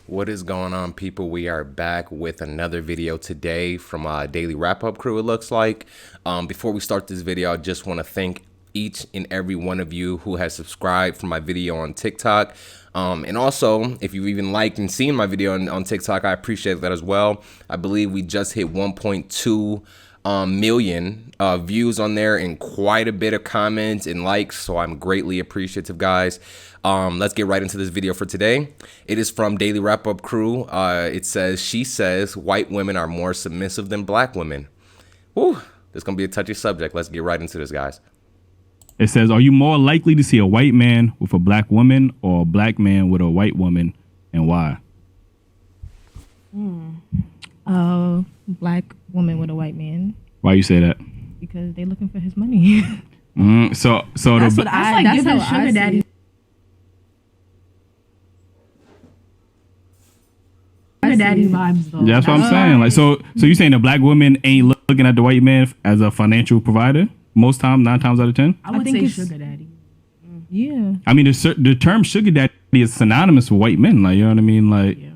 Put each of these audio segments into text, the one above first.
What is going on, people? We are back with another video today from Daily Wrap-Up Crew, it looks like. Before we start this video, I just want to thank each and every one of you who has subscribed for my video on TikTok. And also, if you've even liked and seen my video on TikTok, I appreciate that as well. I believe we just hit 1.2 million views on there and quite a bit of comments and likes, so I'm greatly appreciative, guys. Let's get right into this video for today. It is from Daily Wrap-Up Crew. It says, she says white women are more submissive than black women. Whew, this is gonna be a touchy subject. Let's get right into this, guys. It says, are you more likely to see a white man with a black woman or a black man with a white woman, and why? Black woman with a white man. Why you say that? Because they looking for his money. So That's the, what I. That's giving how I sugar see daddy. it. Sugar daddy vibes though. that's what I'm saying. Like, so you saying the black woman ain't looking at the white man as a financial provider most times, 9 times out of 10? I would think say it's- sugar daddy. Yeah. I mean, the term sugar daddy is synonymous with white men. Like, you know what I mean? Like, Yeah.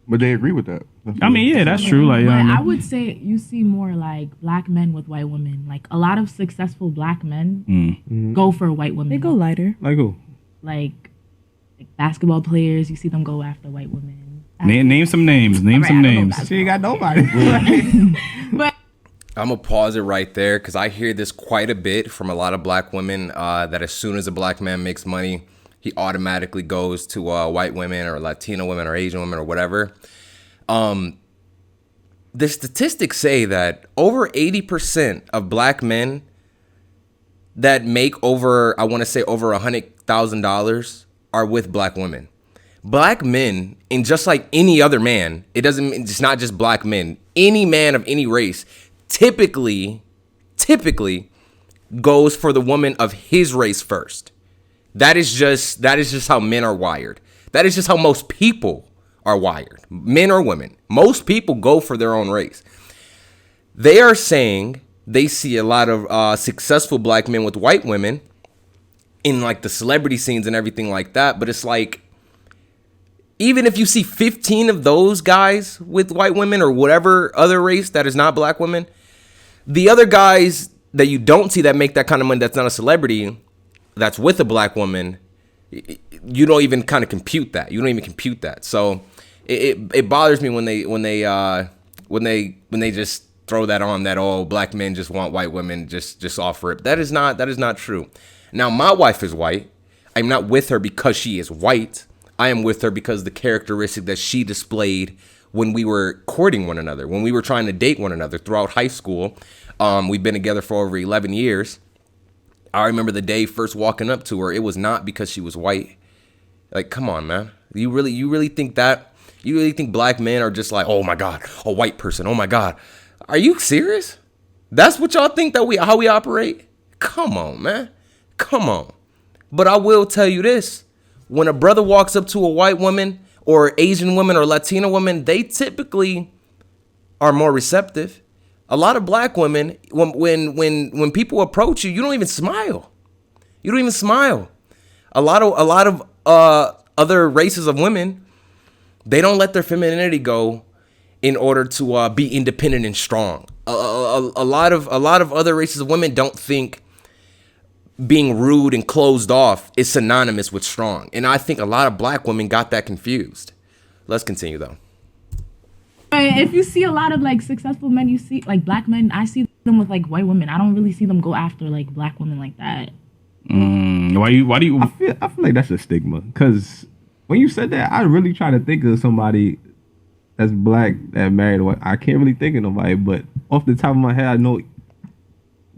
But they agree with that. I mean, yeah, that's true. Like, you know But what I I mean? would say you see more like black men with white women. Like a lot of successful black men go for white women. They go lighter. Like who? like basketball players. You see them go after white women. Name some names. Name Alright, some I don't know names. about She ain't got nobody. I'm gonna pause it right there because I hear this quite a bit from a lot of black women that as soon as a black man makes money, he automatically goes to white women or Latino women or Asian women or whatever. The statistics say that over 80% of black men that make over, I want to say over $100,000 are with black women. Black men, and just like any other man, it's not just black men, any man of any race typically goes for the woman of his race first. That is just how men are wired. That is just how most people are wired, men or women. Most people go for their own race. They are saying they see a lot of successful black men with white women in like the celebrity scenes and everything like that. But it's like, even if you see 15 of those guys with white women or whatever other race that is not black women, the other guys that you don't see that make that kind of money, that's not a celebrity, that's with a black woman, you don't even kind of compute that. You don't even compute that. So it bothers me when they just throw that on, that oh, black men just want white women, just offer it. That is not true. Now, my wife is white. I'm not with her because she is white. I am with her because the characteristic that she displayed when we were courting one another, when we were trying to date one another throughout high school. We've been together for over 11 years. I remember the day first walking up to her. It was not because she was white. Like, come on, man. You really think that? You really think black men are just like, oh my God, a white person, oh my God. Are you serious? That's what y'all think how we operate? Come on, man. Come on. But I will tell you this. When a brother walks up to a white woman or Asian woman or Latina woman, they typically are more receptive. A lot of black women, when people approach you, you don't even smile. You don't even smile. A lot of other races of women, they don't let their femininity go in order to be independent and strong. A lot of other races of women don't think being rude and closed off is synonymous with strong. And I think a lot of black women got that confused. Let's continue though. If you see a lot of like successful men, you see like black men. I see them with like white women. I don't really see them go after like black women like that. Why do you? I feel like that's a stigma. Because when you said that, I really try to think of somebody that's black that married a white. I can't really think of nobody, but off the top of my head, I know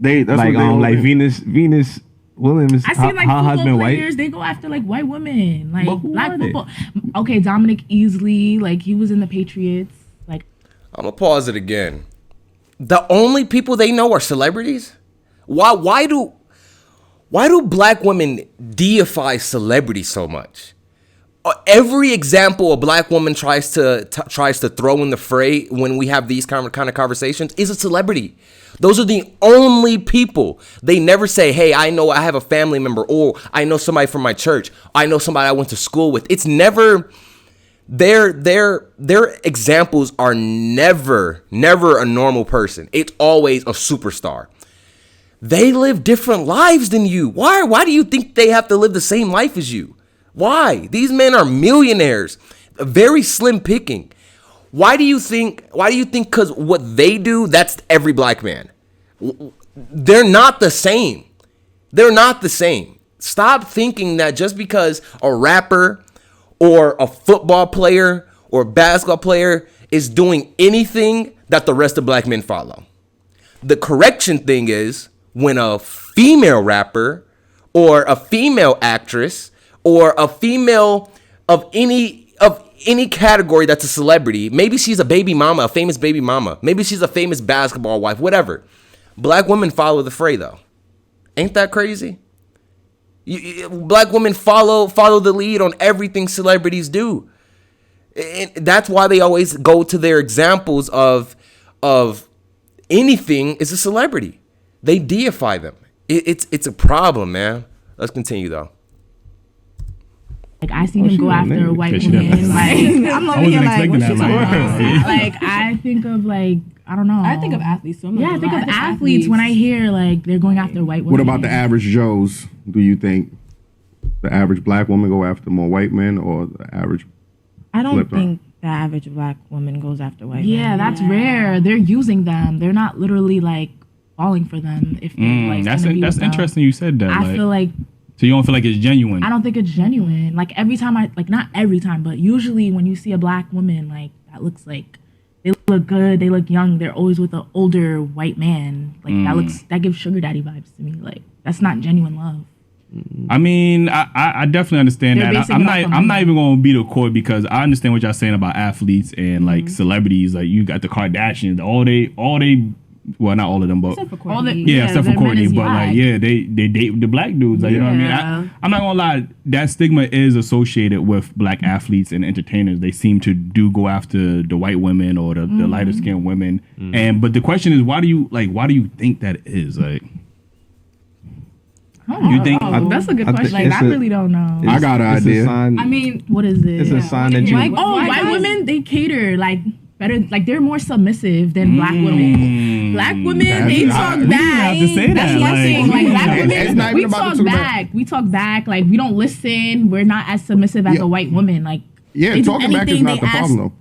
that's like Venus Williams. I see like her football husband players. white. They go after like white women, like But who black are they? football. Okay, Dominic Easley, like he was in the Patriots. Like I'm gonna pause it again. The only people they know are celebrities? Why do black women deify celebrities so much? Every example a black woman tries to throw in the fray when we have these kind of conversations is a celebrity. Those are the only people. They never say, hey, I know I have a family member, or I know somebody from my church. I know somebody I went to school with. It's never, their examples are never a normal person. It's always a superstar. They live different lives than you. Why do you think they have to live the same life as you? Why? These men are millionaires, very slim picking. Why do you think? Because what they do, that's every black man. They're not the same. They're not the same. Stop thinking that just because a rapper or a football player or basketball player is doing anything that the rest of black men follow. The correction thing is when a female rapper or a female actress or a female of any category that's a celebrity, maybe she's a baby mama, a famous baby mama, maybe she's a famous basketball wife, whatever. Black women follow the fray though. Ain't that crazy? Black women follow the lead on everything celebrities do. And that's why they always go to their examples of anything is a celebrity. They deify them. It's a problem, man. Let's continue though. Like I see him go after a white Yeah, woman. Like I'm over here like, what you talking about? Like, Like I think of like I don't know. I think of athletes. So I think of athletes when I hear like they're going after white women. What about the average Joes? Do you think the average black woman go after more white men, or the average? I don't Flip think the average black woman goes after white Yeah, men. that's rare. They're using them. They're not literally like falling for them. If they're like that's gonna be that's with them. interesting. You said that. I feel like so you don't feel like it's genuine. I don't think it's genuine. Like every time not every time, but usually when you see a black woman like that looks like they look good, they look young, they're always with an older white man. Like that gives sugar daddy vibes to me. Like that's not genuine love. I mean, I definitely understand They're that. basing I'm it not off of I'm not money. even gonna beat a court because I understand what y'all saying about athletes and like celebrities. Like you got the Kardashians, all they well, not all of them, but Except for All the- Courtney. yeah, except for their men Courtney. is But like, black. yeah, they date the black dudes. Like, you know what I Yeah. mean? I'm not gonna lie, that stigma is associated with black athletes and entertainers. They seem to go after the white women or the lighter skinned women. But the question is, why do you think that is? Like, you think? That's a good I think question. Like it's I really don't know. I got an It's a idea. sign. I mean, What is it? It's a sign that you. White- white guys- women they cater like better, like they're more submissive than black women. Black women they That's- talk we didn't back. have to say That's that, what I'm like, saying. Like black It's women, not we even about talk the two back. We talk back. Like we don't listen. We're not as submissive as Yeah. a white woman. Like Yeah, they do talking back is anything not they the ask. problem though.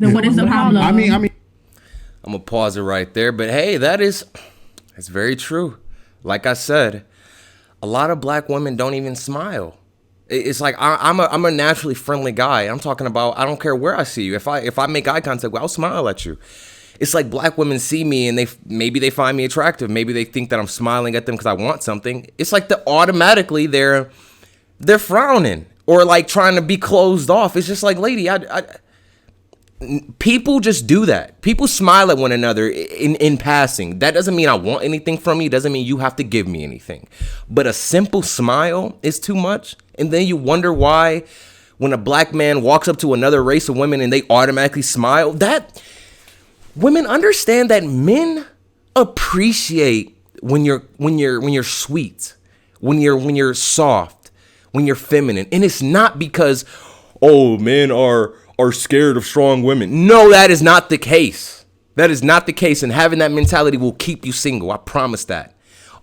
Then what is the problem? I mean, I'm gonna pause it right there, but hey, that's very true. Like I said, a lot of black women don't even smile. It's like I'm a naturally friendly guy. I'm talking about I don't care where I see you. If I make eye contact, I'll smile at you. It's like black women see me and maybe they find me attractive. Maybe they think that I'm smiling at them because I want something. It's like automatically they're frowning or like trying to be closed off. It's just like, lady, people just do that. People smile at one another in passing. That doesn't mean I want anything from you. Doesn't mean you have to give me anything. But a simple smile is too much. And then you wonder why when a black man walks up to another race of women and they automatically smile, that women understand that men appreciate when you're sweet, when you're soft, when you're feminine. And it's not because, oh, men are scared of strong women. No, that is not the case. That is not the case. And having that mentality will keep you single. I promise that.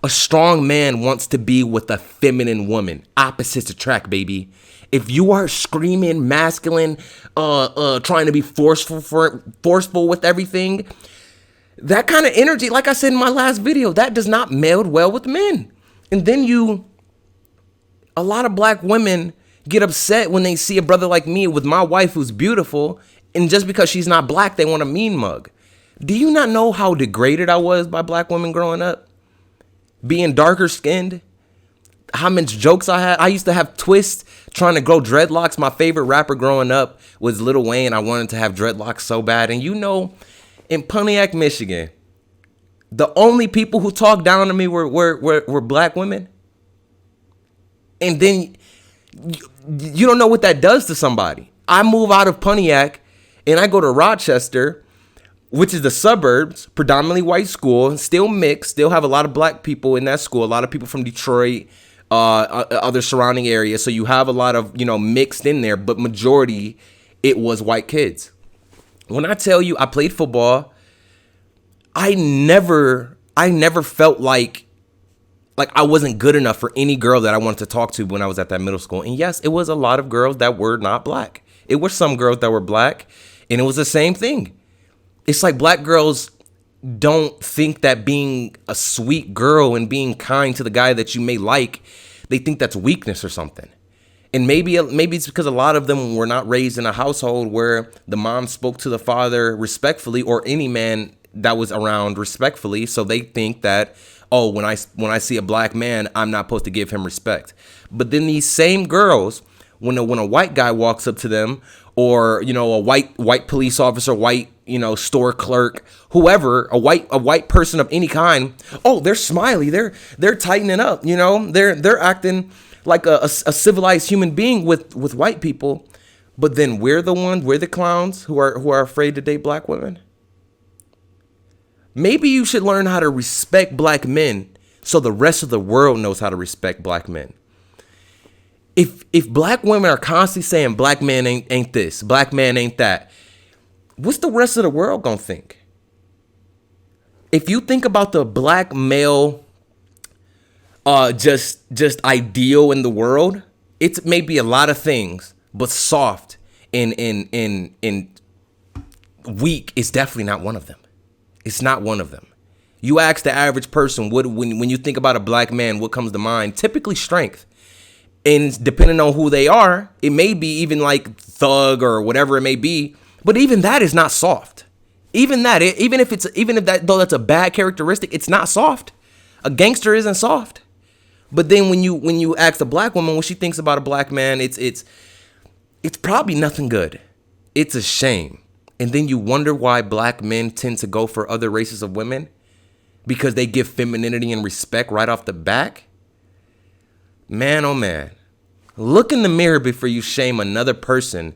A strong man wants to be with a feminine woman. Opposites attract, baby. If you are screaming, masculine, trying to be forceful with everything, that kind of energy, like I said in my last video, that does not meld well with men. And then a lot of black women get upset when they see a brother like me with my wife who's beautiful, and just because she's not black, they want a mean mug. Do you not know how degraded I was by black women growing up? Being darker skinned, how much jokes I had. I used to have twists trying to grow dreadlocks. My favorite rapper growing up was Lil Wayne. I wanted to have dreadlocks so bad. And in Pontiac, Michigan, the only people who talked down to me were black women. And then you don't know what that does to somebody. I move out of Pontiac and I go to Rochester. which is the suburbs, predominantly white school, still mixed, still have a lot of black people in that school, a lot of people from Detroit, other surrounding areas. So you have a lot of, mixed in there, but majority, it was white kids. When I tell you I played football, I never felt like I wasn't good enough for any girl that I wanted to talk to when I was at that middle school. And yes, it was a lot of girls that were not black. It were some girls that were black, and it was the same thing. It's like black girls don't think that being a sweet girl and being kind to the guy that you may like, they think that's weakness or something. And maybe it's because a lot of them were not raised in a household where the mom spoke to the father respectfully, or any man that was around respectfully. So they think that, oh, when I see a black man, I'm not supposed to give him respect. But then these same girls, when a white guy walks up to them, or a white police officer, white store clerk, whoever, a white person of any kind, oh, they're smiley, they're tightening up, they're acting like a civilized human being with white people. But then we're the clowns who are afraid to date black women. Maybe you should learn how to respect black men so the rest of the world knows how to respect black men. If black women are constantly saying black man ain't this, black man ain't that, what's the rest of the world gonna think? If you think about the black male just ideal in the world, it's maybe a lot of things, but soft and weak is definitely not one of them. It's not one of them. You ask the average person, when you think about a black man, what comes to mind? Typically strength. And depending on who they are, it may be even like thug or whatever it may be. But even that is not soft. Even if though that's a bad characteristic, it's not soft. A gangster isn't soft. But then when you ask a black woman what she thinks about a black man, it's probably nothing good. It's a shame. And then you wonder why black men tend to go for other races of women, because they give femininity and respect right off the back. Man, oh man, look in the mirror before you shame another person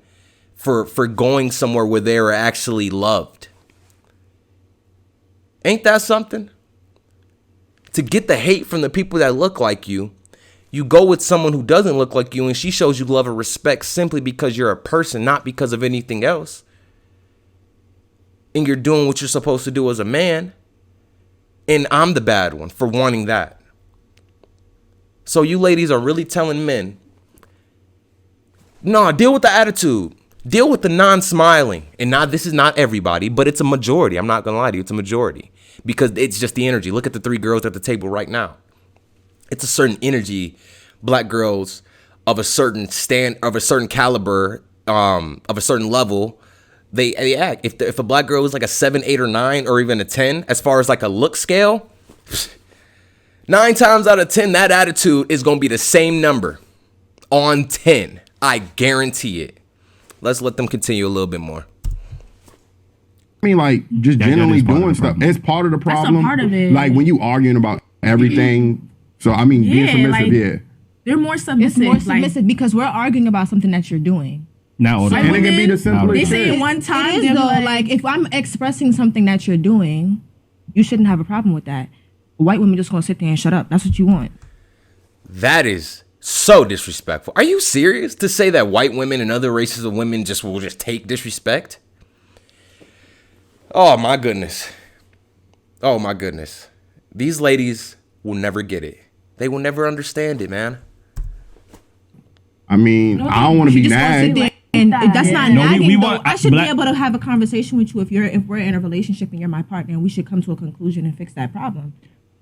for going somewhere where they are actually loved. Ain't that something? To get the hate from the people that look like you, you go with someone who doesn't look like you, and she shows you love and respect simply because you're a person, not because of anything else. And you're doing what you're supposed to do as a man. And I'm the bad one for wanting that. So you ladies are really telling men, no, deal with the attitude. Deal with the non-smiling. And this is not everybody, but it's a majority. I'm not going to lie to you. It's a majority. Because it's just the energy. Look at the three girls at the table right now. It's a certain energy. Black girls of a certain caliber, of a certain level, they act. If a black girl is like a 7, 8, or 9, or even a 10, as far as like a look scale, 9 times out of 10, that attitude is going to be the same number on 10. I guarantee it. Let's let them continue a little bit more. I mean, like, just generally doing stuff. It's part of the problem. That's a part of it. Like, when you arguing about everything. So, I mean, being submissive, they're more submissive. It's more submissive because we're arguing about something that you're doing. Not all the And it can be the simplest They say thing. it one time. It is though, like if I'm expressing something that you're doing, you shouldn't have a problem with that. White women just gonna sit there and shut up. That's what you want. That is so disrespectful. Are you serious to say that white women and other races of women will just take disrespect? Oh my goodness. Oh my goodness. These ladies will never get it. They will never understand it, man. I mean, I don't want to be nag. And that's not No, nagging. we though. want- I should black- be able to have a conversation with you if we're in a relationship and you're my partner, and we should come to a conclusion and fix that problem.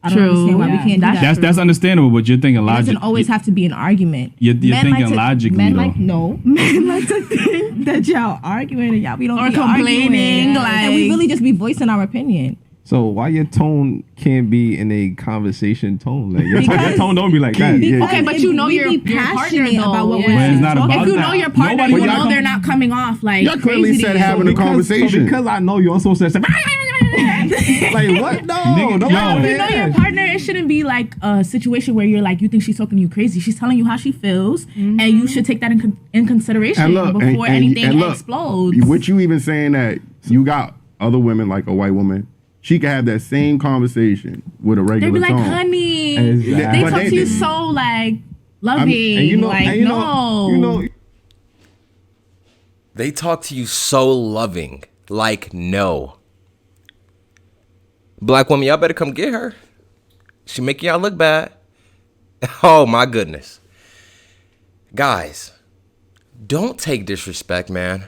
I don't True. understand why we Yeah. can't do that. That's understandable, but you're thinking It logic. doesn't always have to be an argument. You're Men thinking to- logically, Men though. men like to think that y'all arguing and y'all we don't Or be complaining, arguing. And we like- really just be voicing our opinion. So why your tone can't be in a conversation tone? Like your Because- tone don't be like that. Yeah. Okay, but you know we your be partner passionate though. about what Yeah. we're But it's not talking about If you that. know your partner, Nobody you would know come- they're not coming off like Y'all clearly crazy said to you. having a conversation. So because I know you, I'm supposed to say, like what? No, Nigga, don't yo. lie to You know me. your partner, it shouldn't be like a situation where you're like, you think she's talking to you crazy. She's telling you how she feels, and you should take that in consideration And look, before anything and look, explodes. what you even saying that you got other women like a white woman, she can have that same conversation with a They regular be like, tone. honey. Exactly. They But talk they- to you so like loving. I mean, and no. you know, They talk to you so loving, like no. Black woman, y'all better come get her. She making y'all look bad. Oh my goodness. Guys, don't take disrespect, man.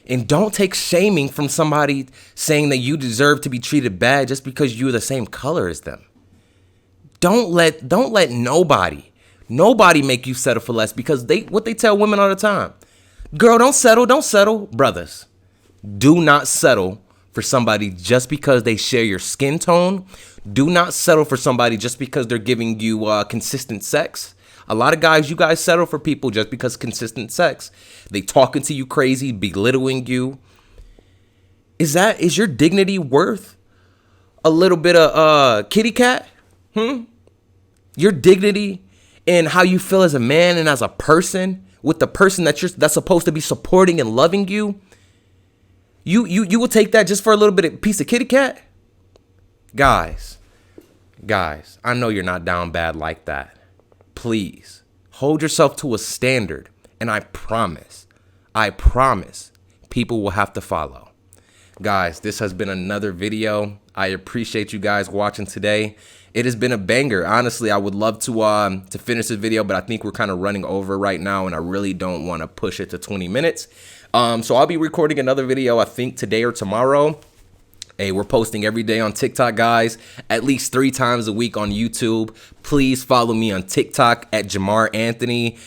And don't take shaming from somebody saying that you deserve to be treated bad just because you're the same color as them. Don't let nobody make you settle for less, because what they tell women all the time. Girl, don't settle. Brothers, do not settle for somebody just because they share your skin tone. Do not settle for somebody just because they're giving you consistent sex. A lot of guys, you guys settle for people just because consistent sex. They talking to you crazy, belittling you. Is your dignity worth a little bit of kitty cat? Your dignity and how you feel as a man and as a person with the person that's supposed to be supporting and loving you. You will take that just for a little bit of piece of kitty cat? Guys, I know you're not down bad like that. Please hold yourself to a standard, and I promise people will have to follow. Guys, this has been another video. I appreciate you guys watching today. It has been a banger. Honestly, I would love to finish this video, but I think we're kind of running over right now, and I really don't want to push it to 20 minutes. So I'll be recording another video, I think today or tomorrow. Hey, we're posting every day on TikTok, guys, at least 3 times a week on YouTube. Please follow me on TikTok at Jamar Anthony,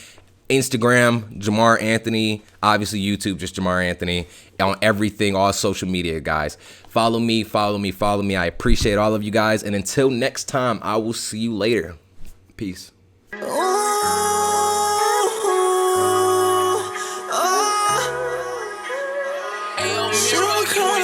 Instagram, Jamar Anthony, obviously YouTube, just Jamar Anthony, on everything, all social media, guys. Follow me. I appreciate all of you guys. And until next time, I will see you later. Peace. So